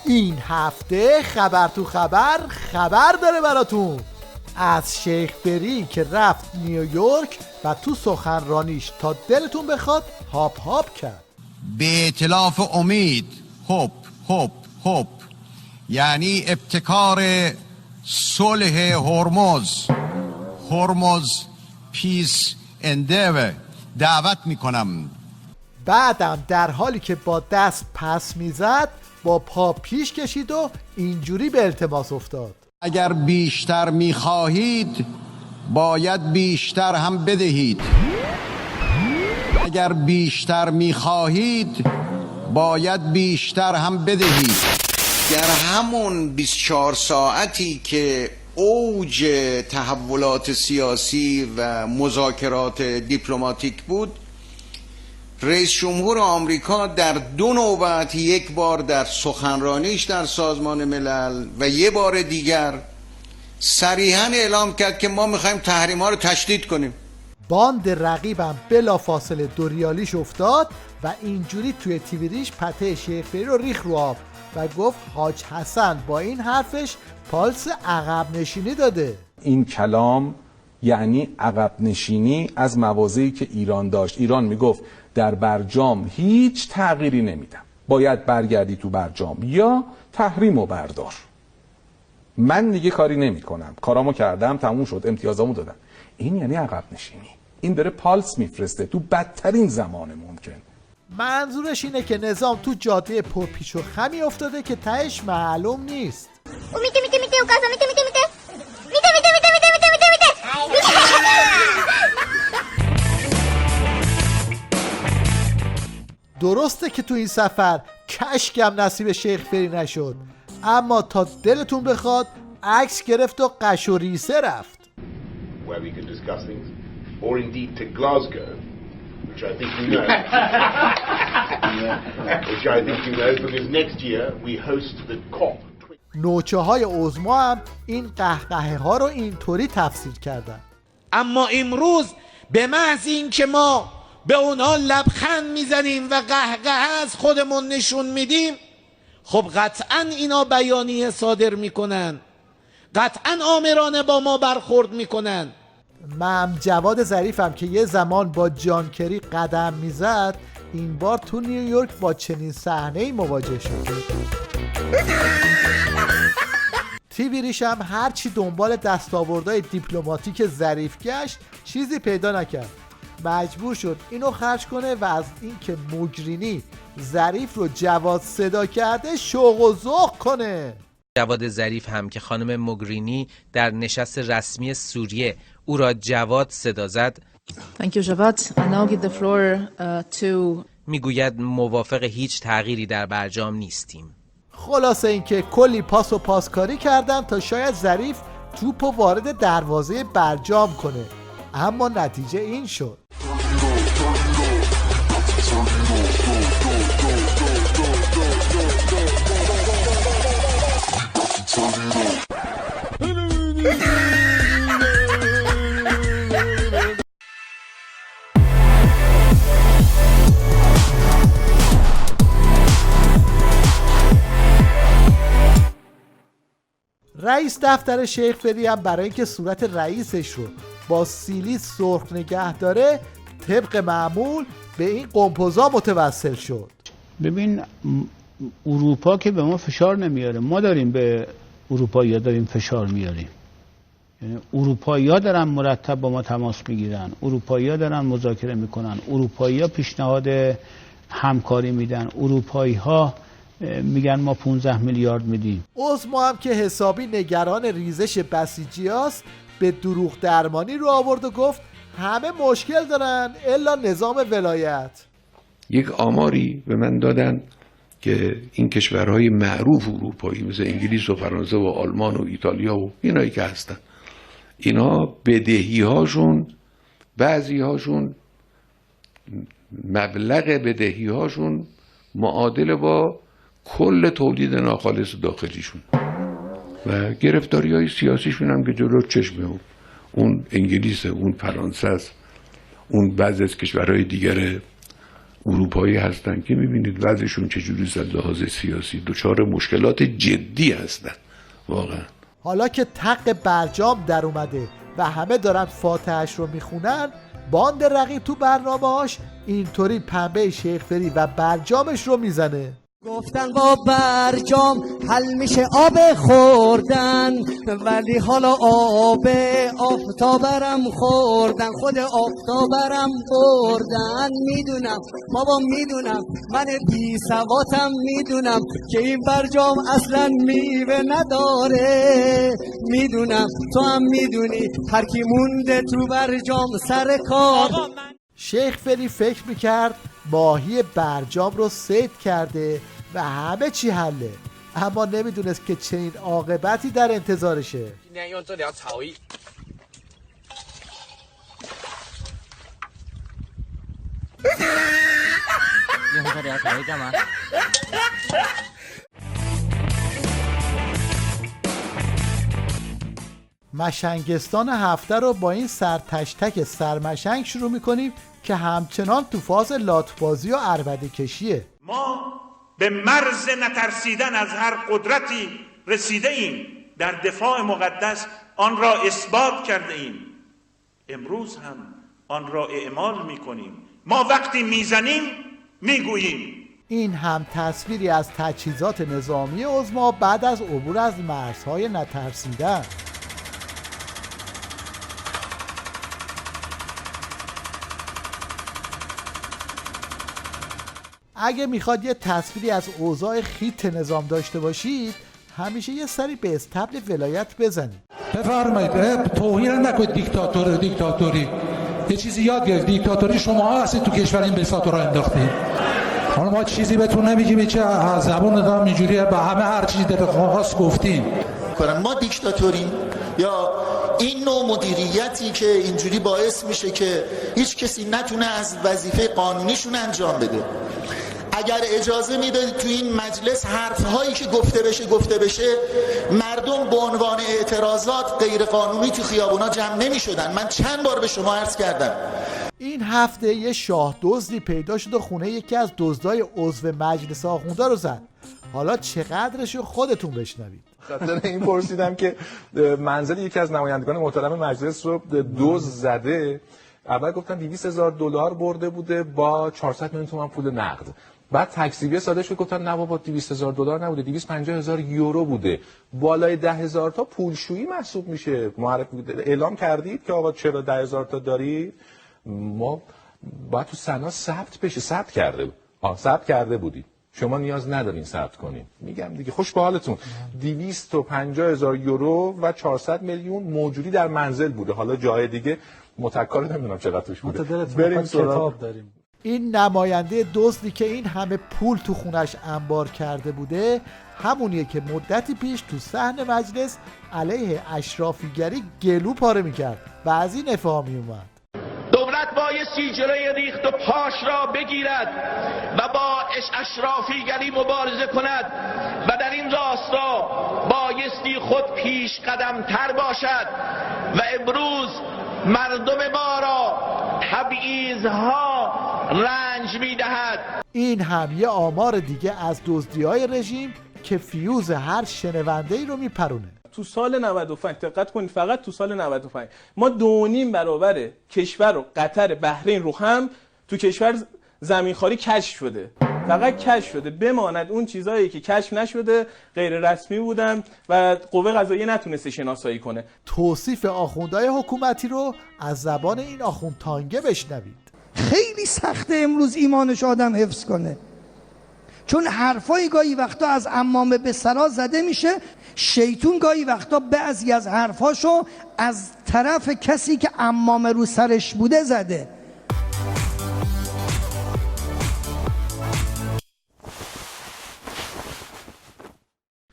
این هفته خبر تو خبر داره براتون از شیخ بری که رفت نیویورک و تو سخنرانیش تا دلتون بخواد هاپ هاپ کرد. به ائتلاف امید هوپ هوپ هوپ، یعنی ابتکار صلح هرمز پیس اندیور دعوت میکنم. بعدم در حالی که با دست پس میزد با پا پیش کشید و اینجوری به التماس افتاد. اگر بیشتر میخواهید باید بیشتر هم بدهید. اگر بیشتر میخواهید باید بیشتر هم بدهید. در همون 24 ساعتی که اوج تحولات سیاسی و مذاکرات دیپلماتیک بود، رئیس جمهور آمریکا در 2 نوبت، یک بار در سخنرانیش در سازمان ملل و یک بار دیگر صریحاً اعلام کرد که ما میخوایم تحریم‌ها رو تشدید کنیم. باند رقیبم بلافاصله دوریالیش افتاد و اینجوری توی تیویریش پته شیخ بری رو ریخ رو آب و گفت حاج حسن با این حرفش پالس عقب نشینی داده. این کلام یعنی عقب نشینی از مواضعی که ایران داشت. ایران میگفت در برجام هیچ تغییری نمیدم، باید برگردی تو برجام یا تحریمو بردار. من دیگه کاری نمی کنم، کارامو کردم، تموم شد، امتیازامو دادم. این یعنی عقب نشینی. این داره پالس میفرسته تو بدترین زمان ممکن. منظورش اینه که نظام تو جاده پرپیچ و خمی افتاده که تهش معلوم نیست. درسته که تو این سفر کشکم نصیب شیخ بری نشد، اما تا دلتون بخواد عکس گرفت و قش و ریسه رفت. Where we can discuss things, or indeed to Glasgow, which I think you know, which I think you know, because next year we host the COP. نوچه های عظما هم این قهقهه ها رو اینطوری تفسیر کردن. اما امروز به محض این که ما به اونها لبخند میزنیم و قهقه از خودمون نشون میدیم، خب قطعا اینا بیانیه صادر میکنن، قطعا آمرانه با ما برخورد میکنن. من جواد ظریفم که یه زمان با جان کری قدم میزد، این بار تو نیویورک با چنین صحنه‌ای مواجه شد. تیویریش هم هرچی دنبال دستاوردهای دیپلماتیک ظریف گشت چیزی پیدا نکرد. مجبور شد اینو خرج کنه و از اینکه موگرینی ظریف رو جواد صدا کرده شوق و ذوق کنه. جواد ظریف هم که خانم موگرینی در نشست رسمی سوریه او را جواد صدا زد، میگوید موافق هیچ تغییری در برجام نیستیم. خلاصه اینکه کلی پاس و پاسکاری کردن تا شاید ظریف توپو وارد دروازه برجام کنه، اما نتیجه این شد. رئیس دفتر شیخ بری هم برای اینکه صورت رئیسش رو با سیلی سرخ نگه داره طبق معمول به این قمپوزا متوسل شد. ببین اروپا که به ما فشار نمیاره، ما داریم به اروپایی‌ها داریم فشار میاریم. یعنی اروپایی‌ها دارن مرتب با ما تماس میگیرن، اروپایی‌ها دارن مذاکره میکنن، اروپایی‌ها پیشنهاد همکاری میدن، اروپایی‌ها میگن ما 15 میلیارد میدیم. عظما هم که حسابی نگران ریزش بسیجیاست به دروغ درمانی رو آورد و گفت همه مشکل دارن الا نظام ولایت. یک آماری به من دادن که این کشورهای معروف اروپایی مثل انگلیس و فرانسه و آلمان و ایتالیا و اینایی که هستن، اینا بدهی هاشون، بعضی هاشون مبلغ بدهی هاشون معادل با کل تولید ناخالص داخلیشون و گرفتاری های سیاسیشون هم که جلو چشمه، اون انگلیس، اون فرانسه است، اون بعضی از کشورهای دیگر اروپایی هستن که میبینید وضعشون چجوری از لحاظ سیاسی دچار مشکلات جدی هستن واقعا. حالا که تق برجام در اومده و همه دارن فاتحش رو میخونن، باند رقیب تو برنامه‌هاش اینطوری پنبه شیخ فری و برجامش رو میزنه. گفتن با برجام حل میشه آب خوردن، ولی حالا آب آفتابرم خوردن، خود آفتابرم بردن. میدونم بابا میدونم، من بی سواتم میدونم که این برجام اصلا میوه نداره. میدونم تو هم میدونی هر کی مونده تو برجام سر کار. شیخ فری فکر میکرد ماهی برجام رو صید کرده و همه چی حله، اما نمیدونست که چنین عاقبتی در انتظارشه. مشنگستان هفته رو با این سرتشتک سرمشنگ شروع میکنیم که همچنان تو فاز لاتبازی و عربده کشیه. ما به مرز نترسیدن از هر قدرتی رسیده ایم، در دفاع مقدس آن را اثبات کرده ایم، امروز هم آن را اعمال میکنیم. ما وقتی میزنیم میگوییم. این هم تصویری از تجهیزات نظامی عظما بعد از عبور از مرزهای نترسیدن. اگه میخواد یه تصویری از اوضاع خیت نظام داشته باشید، همیشه یه سری به استبل ولایت بزنید. بفرمایید، توهین نکنید دیکتاتوری. یه چیزی یاد گرفت، دیکتاتوری شما هستید تو کشور این بساط رو انداختید. حالا ما چیزی بهتون نمیگیم، چه زبون دارم اینجوریه، به همه هر چیزی در خواست گفتیم. ما دیکتاتوریم یا این نوع مدیریتی که اینجوری باعث میشه که هیچ کسی نتونه از وظیفه قانونیشون انجام بده. اگر اجازه میدادید تو این مجلس حرفهایی که گفته بشه مردم به عنوان اعتراضات غیر قانونی تو خیابونا جمع نمیشدن. من چند بار به شما عرض کردم. این هفته یه شاه دزدی پیدا شد و خونه یکی از دزدای عضو مجلس آخونده رو زد. حالا چقدرشو خودتون بشنوید. خاطر این پرسیدم که منزل یکی از نمایندگان محترم مجلس رو دزد زده. اول گفتن $200,000 برده بوده با 400 میلیون تومان پول نقد. بعد تکذیبی ساده شد، گفتن نه بابا $200,000 نبوده، 250,000 یورو بوده. بالای 10,000 تا پولشویی محسوب میشه. اعلام کردید که آقا چرا 10,000 تا دارید؟ ما باید تو سنا ثبت بشه. ثبت کرده بودید. شما نیاز ندارین ثبت کنین. میگم دیگه خوش به حالتون. 250,000 یورو و 400 میلیون موجودی در منزل بوده. حالا جای دیگه متکار نمیدونم چقدر توش بوده. بریم کتاب داریم. این نماینده دزدی که این همه پول تو خونش انبار کرده بوده همونیه که مدتی پیش تو صحن مجلس علیه اشرافیگری گلو پاره میکرد و از این افهام میومد. دولت بایستی جلوی ریخت و پاش را بگیرد و با اشرافیگری مبارزه کند و در این راستا بایستی خود پیش قدم تر باشد و امروز مردم ما را تبعیض‌ها رنج می‌دهد. این هم یه آمار دیگه از دزدی‌های رژیم که فیوز هر شنونده‌ای رو میپرونه. تو سال 95 دقت کنید، فقط تو سال 95 ما 2.5 برابر کشور و قطر بحرین رو هم تو کشور زمینخواری کشف شده. فقط کشف شده، بماند اون چیزایی که کشف نشده غیر رسمی بودن و قوه قضاییه نتونسته شناسایی کنه. توصیف آخوندهای حکومتی رو از زبان این آخوند تانگه بشنوید. خیلی سخته امروز ایمانش آدم حفظ کنه، چون حرفای گاهی وقتا از عمامه به سرا زده میشه. شیطون گاهی وقتا بعضی از حرفاشو از طرف کسی که عمامه رو سرش بوده زده.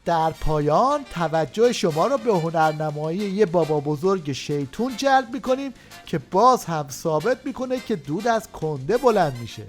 در پایان توجه شما را به هنرنمایی یه بابا بزرگ شیطون جلب میکنیم که باز هم ثابت میکنه که دود از کنده بلند میشه.